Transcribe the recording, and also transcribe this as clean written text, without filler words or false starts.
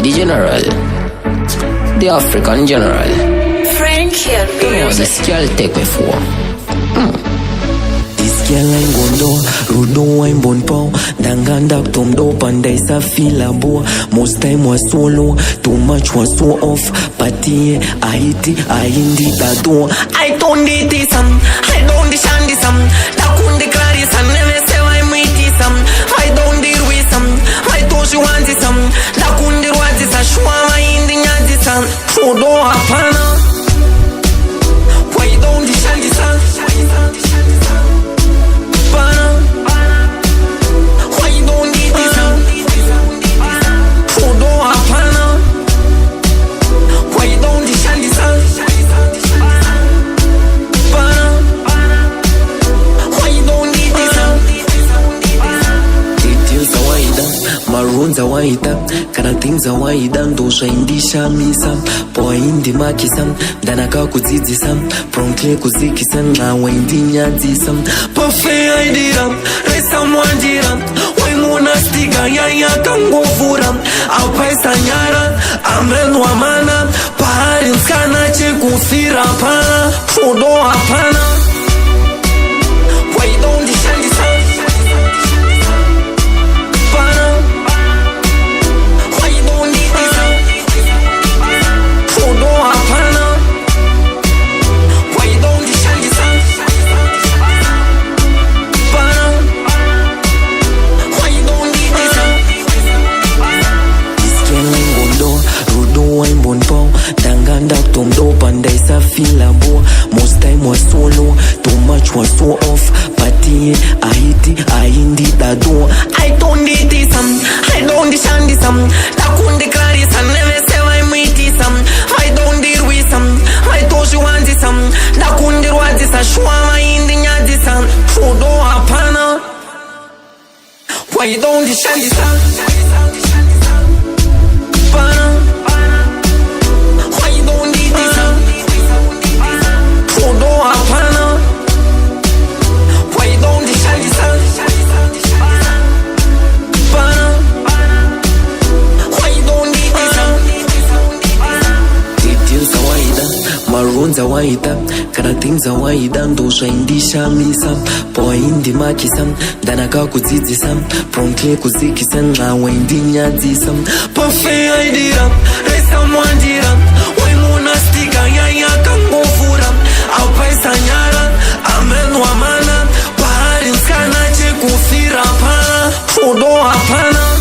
the general, the African general. Frankie and You know what this girl take me for? This girl ain't gondo, rudo wine bon pow. Danganda tomdo pandai sa fila bo. Most time was solo, too much was so off. Party, I hit it, I indi da do. I don't need this I don't shandi some. Takundi klari some, never say I meet some. I don't deal with some. I told you want this some. Takundi what is a shwa indi nyadi some. Rudo apana. Why don't shandi some? Marunza waida, kana things waida ndosha indisha misa. Poa indi makisa, danaka kuzizisa. Pronkle kuzikisa, na wendi nyadisa. Perfect idea, resa mwandira. Waimuna stiga, yaya kangofura. Apaisa nyara, amenu amana. Pahari mskana chekufira pana. Fudo apana. Why don't you shine this out? Pandai sa fila bo. Most time was solo, too much was so off. Party, I hit it, I indi da do. I don't need this I don't shandi some. Takundi klari some, never say I meet some. I don't deal with some. I told you want this some. Takundi what is a shwa indi nyadi some. Fudo apana. Why don't shandi some? Pana. Marunza waida, kana things waida ndosha indisha misa. Poa indi makisa, danaka kuzizisa. Pronkle kuzikisa, na wendi nyadisa. Perfect idea, resa mwandira. Waimuna stiga, yaya kangofura. Apaisa nyara, amenu amana. Pahari mskana chekufira pana. Fudo apana.